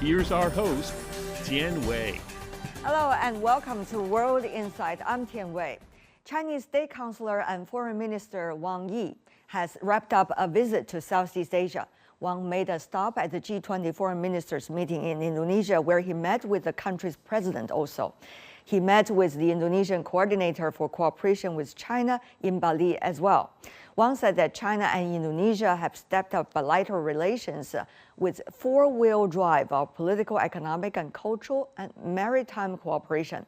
here's our host, Tian Wei. Hello and welcome to World Insight. I'm Tian Wei. Chinese State Councilor and Foreign Minister Wang Yi has wrapped up a visit to Southeast Asia. Wang made a stop at the G20 Foreign Ministers Meeting in Indonesia, where he met with the country's president also. He met with the Indonesian coordinator for cooperation with China in Bali as well. Wang said that China and Indonesia have stepped up bilateral relations with four-wheel drive of political, economic, and cultural and maritime cooperation.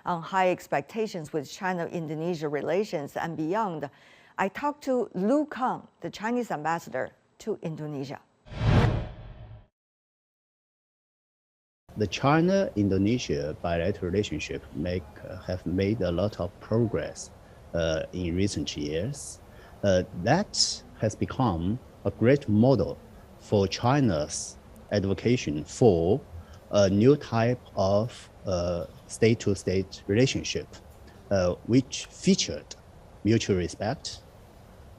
On high expectations with China-Indonesia relations and beyond, I talked to Lu Kang, the Chinese ambassador to Indonesia. The China-Indonesia bilateral relationship have made a lot of progress in recent years. That has become a great model for China's advocacy for a new type of state-to-state relationship, which featured mutual respect,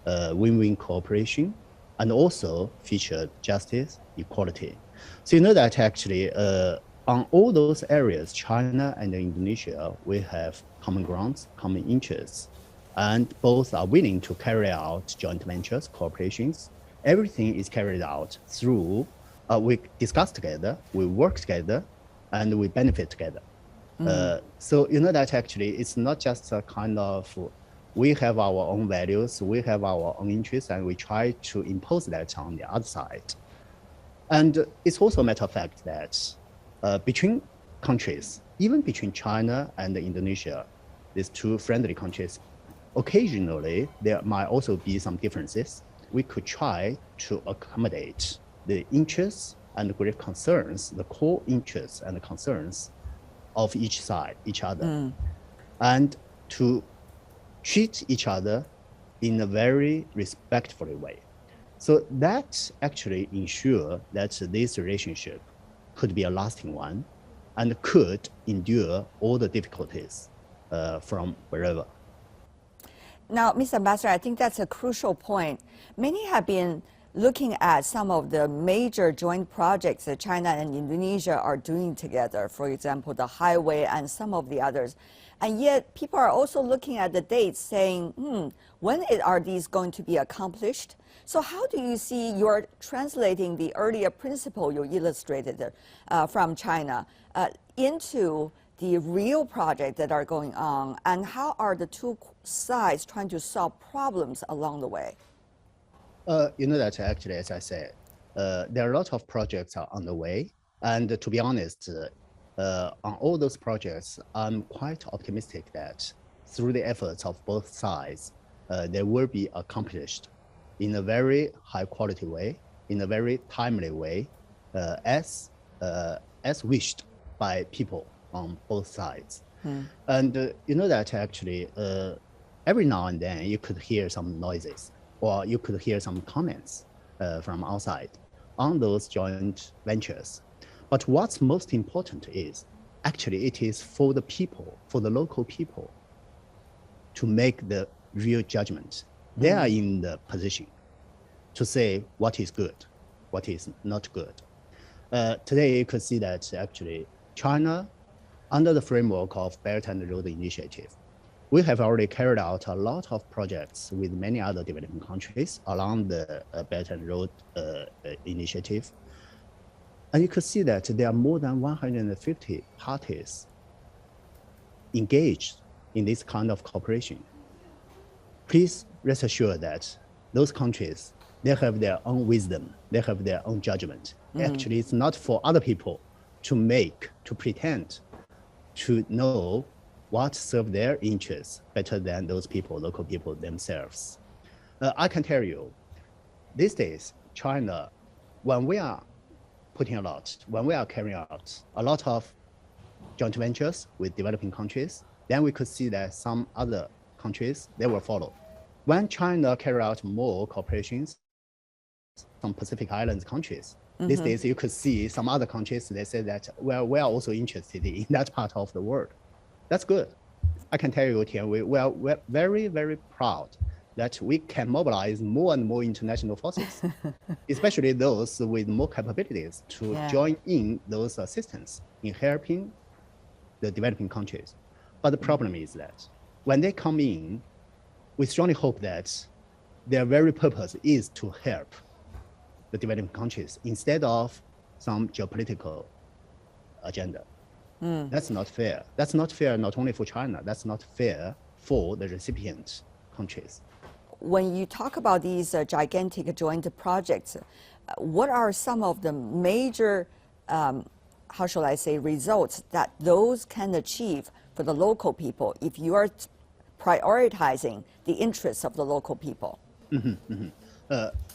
win-win cooperation, and also featured justice, equality. So you know that actually on all those areas, China and Indonesia, we have common grounds, common interests, and both are willing to carry out joint ventures, cooperations. Everything is carried out through, we discuss together, we work together, and we benefit together. So you know that actually it's not just a kind of, we have our own values, we have our own interests, and we try to impose that on the other side. And it's also a matter of fact that between countries, even between China and Indonesia, these two friendly countries, occasionally there might also be some differences. We could try to accommodate the interests and great concerns, the core interests and the concerns of each side, each other, and to treat each other in a very respectful way. So that actually ensure that this relationship could be a lasting one and could endure all the difficulties from wherever. Now, Mr. Ambassador, I think that's a crucial point. Many have been looking at some of the major joint projects that China and Indonesia are doing together, for example, the highway and some of the others. And yet people are also looking at the dates saying, when are these going to be accomplished? So how do you see you're translating the earlier principle you illustrated from China into the real projects that are going on? And how are the two sides trying to solve problems along the way? You know that actually, as I said, there are a lot of projects are on the way. And to be honest, on all those projects, I'm quite optimistic that through the efforts of both sides, they will be accomplished in a very high quality way, in a very timely way, as wished by people on both sides. And you know that actually, every now and then you could hear some noises, or you could hear some comments from outside on those joint ventures. But what's most important is, actually it is for the people, for the local people, to make the real judgment. They are in the position to say what is good, what is not good. Today you could see that actually China, under the framework of Belt and Road Initiative, we have already carried out a lot of projects with many other developing countries along the Belt and Road Initiative. And you could see that there are more than 150 parties engaged in this kind of cooperation. Please rest assured that those countries, they have their own wisdom, they have their own judgment. Actually, it's not for other people to pretend to know what serves their interests better than those people, local people themselves. I can tell you, these days, China, when we are carrying out a lot of joint ventures with developing countries, then we could see that some other countries, they will follow. When China carry out more cooperations, some Pacific Islands countries, these days you could see some other countries, they say that, well, we are also interested in that part of the world. That's good. I can tell you, Tian, we're very, very proud that we can mobilize more and more international forces, especially those with more capabilities to join in those assistance in helping the developing countries. But the problem is that when they come in, we strongly hope that their very purpose is to help the developing countries instead of some geopolitical agenda. That's not fair. That's not fair not only for China, that's not fair for the recipient countries. When you talk about these gigantic joint projects, what are some of the major, how shall I say, results that those can achieve for the local people if you are prioritizing the interests of the local people?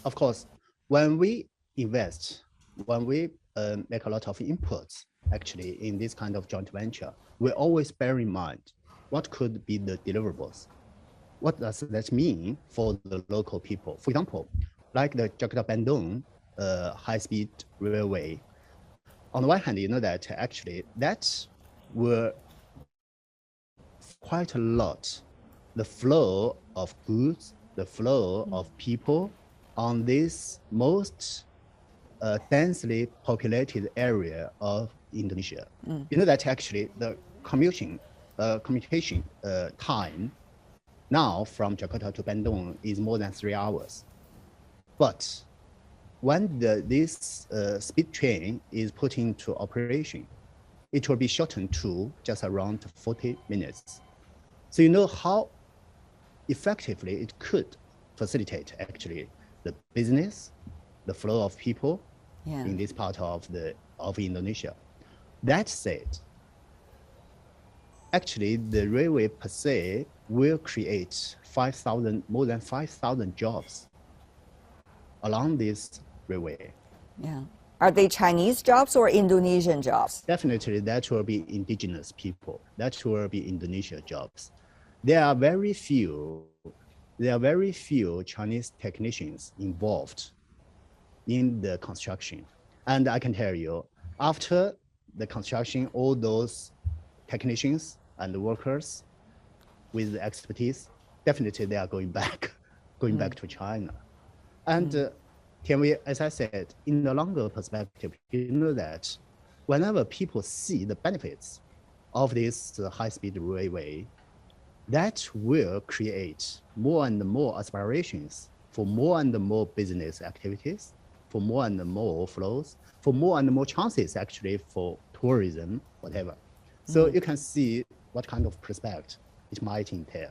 Of course, when we invest, when we make a lot of inputs, actually, in this kind of joint venture, we always bear in mind what could be the deliverables. What does that mean for the local people? For example, like the Jakarta-Bandung high-speed railway. On the one hand, you know that actually that will quite a lot the flow of goods, the flow of people on this most densely populated area of Indonesia. You know that actually the commutation time now from Jakarta to Bandung is more than 3 hours. But when this speed train is put into operation, it will be shortened to just around 40 minutes. So you know how effectively it could facilitate actually the business, the flow of people in this part of Indonesia. That said, actually the railway per se will create more than 5,000 jobs along this railway. Yeah. Are they Chinese jobs or Indonesian jobs? Definitely that will be indigenous people. That will be Indonesia jobs. There are very few Chinese technicians involved in the construction. And I can tell you, after the construction, all those technicians and workers with the expertise, definitely they are going back to China. And Tian Wei, as I said, in the longer perspective, you know that whenever people see the benefits of this high-speed railway, that will create more and more aspirations for more and more business activities, for more and more flows, for more and more chances actually for tourism, whatever. So you can see what kind of prospect it might entail.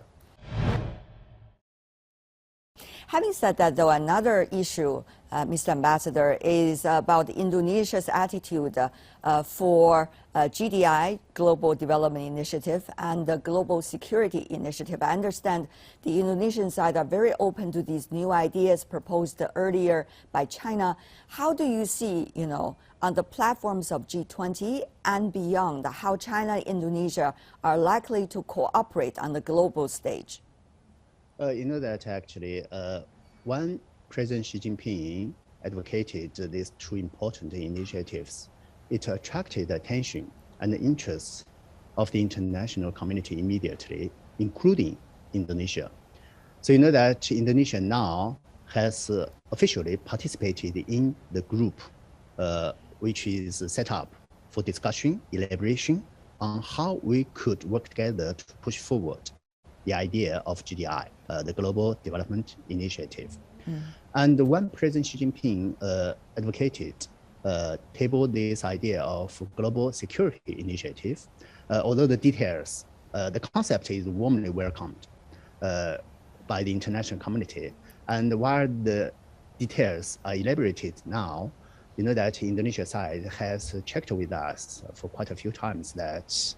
Having said that, though, another issue, Mr. Ambassador, is about Indonesia's attitude for GDI, Global Development Initiative, and the Global Security Initiative. I understand the Indonesian side are very open to these new ideas proposed earlier by China. How do you see, on the platforms of G20 and beyond, how China and Indonesia are likely to cooperate on the global stage? You know that actually, when President Xi Jinping advocated these two important initiatives, it attracted the attention and the interest of the international community immediately, including Indonesia. So you know that Indonesia now has officially participated in the group, which is set up for discussion, elaboration on how we could work together to push forward the idea of GDI, the Global Development Initiative. And when President Xi Jinping tabled this idea of Global Security Initiative, although the details, the concept is warmly welcomed by the international community. And while the details are elaborated now, you know that Indonesia side has checked with us for quite a few times that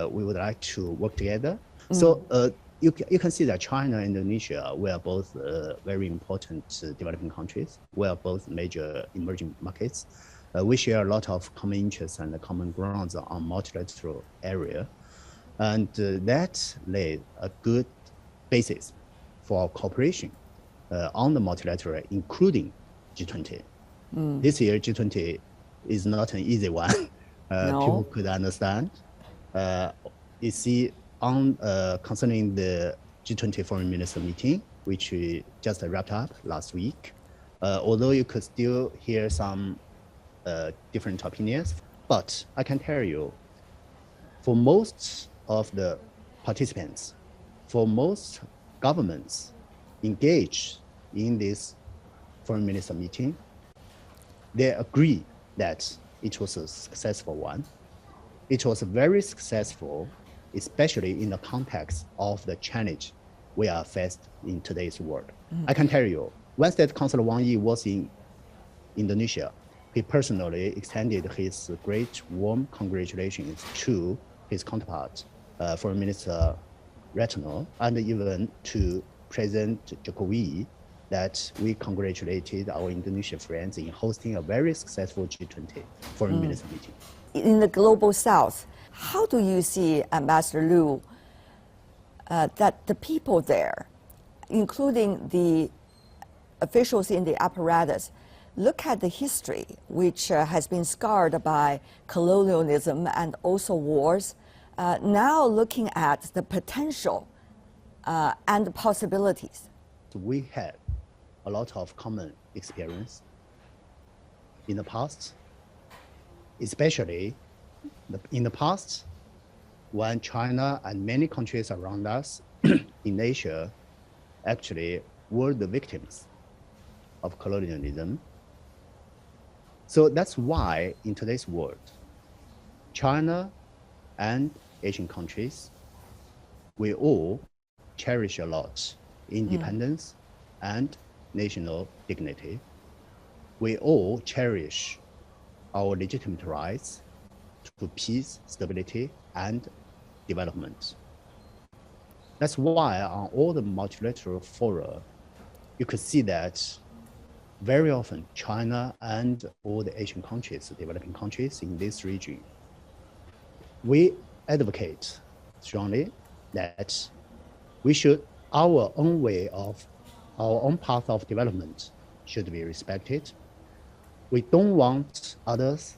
we would like to work together. So you can see that China and Indonesia were both very important developing countries. We are both major emerging markets. We share a lot of common interests and common grounds on multilateral area. And that laid a good basis for cooperation on the multilateral, including G20. This year, G20 is not an easy one. No. People could understand. You see, concerning the G20 Foreign Ministers Meeting, which we just wrapped up last week. Although you could still hear some different opinions, but I can tell you, for most of the participants, for most governments engaged in this foreign minister meeting, they agree that it was a successful one. It was very successful, especially in the context of the challenge we are faced in today's world. I can tell you, when State Councilor Wang Yi was in Indonesia, he personally extended his great warm congratulations to his counterpart, Foreign Minister Retno, and even to President Jokowi, that we congratulated our Indonesian friends in hosting a very successful G20 Foreign Minister meeting. In the global south, how do you see, Ambassador Lu, that the people there, including the officials in the apparatus, look at the history, which has been scarred by colonialism and also wars, now looking at the potential and the possibilities? We had a lot of common experience in the past, especially in the past when China and many countries around us in Asia actually were the victims of colonialism. So that's why in today's world, China and Asian countries, we all cherish a lot independence and national dignity. We all cherish our legitimate rights to peace, stability, and development. That's why on all the multilateral fora, you could see that very often China and all the Asian countries, developing countries in this region, we advocate strongly that we should, our own way of, our own path of development should be respected. We don't want others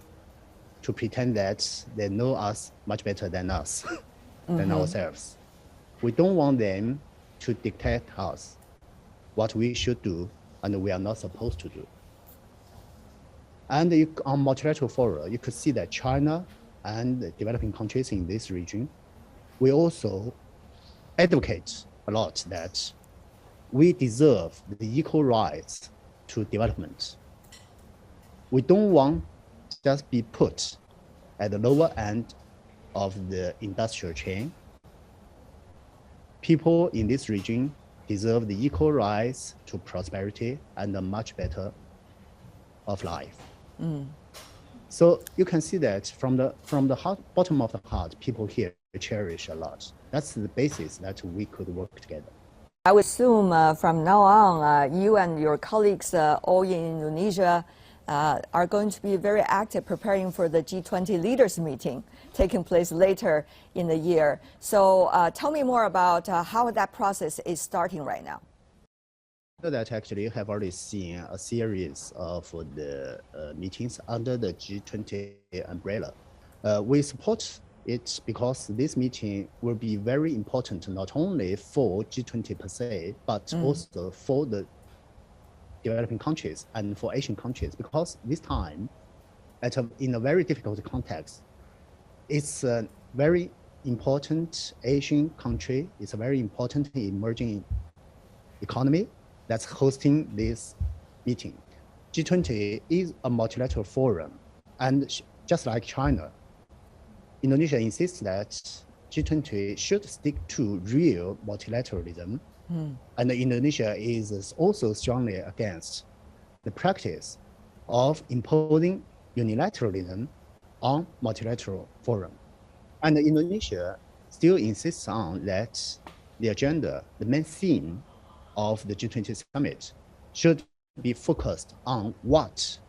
to pretend that they know us much better than us, than ourselves. We don't want them to dictate us what we should do and we are not supposed to do. And on multilateral fora, you could see that China and the developing countries in this region, we also advocate a lot that we deserve the equal rights to development. We don't want to just be put at the lower end of the industrial chain. People in this region deserve the equal rights to prosperity and a much better of life. So you can see that from the heart, bottom of the heart, people here cherish a lot. That's the basis that we could work together. I would assume from now on, you and your colleagues all in Indonesia are going to be very active preparing for the G20 leaders meeting taking place later in the year. So tell me more about how that process is starting right now. That actually have already seen a series of the meetings under the G20 umbrella. We support it because this meeting will be very important not only for G20 per se, but also for the developing countries and for Asian countries, because this time, in a very difficult context, it's a very important Asian country, it's a very important emerging economy that's hosting this meeting. G20 is a multilateral forum, and just like China, Indonesia insists that G20 should stick to real multilateralism, and Indonesia is also strongly against the practice of imposing unilateralism on multilateral forum. And Indonesia still insists on that the agenda, the main theme of the G20 summit should be focused on what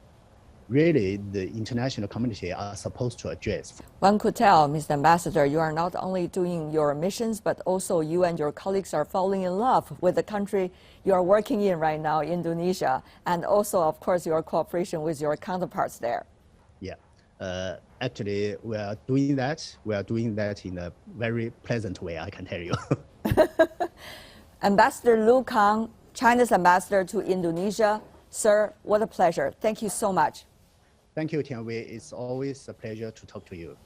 really the international community are supposed to address. One could tell, Mr. Ambassador, you are not only doing your missions, but also you and your colleagues are falling in love with the country you are working in right now, Indonesia, and also, of course, your cooperation with your counterparts there. Yeah, actually, we are doing that. We are doing that in a very pleasant way, I can tell you. Ambassador Lu Kang, China's ambassador to Indonesia. Sir, what a pleasure. Thank you so much. Thank you, Tian Wei. It's always a pleasure to talk to you.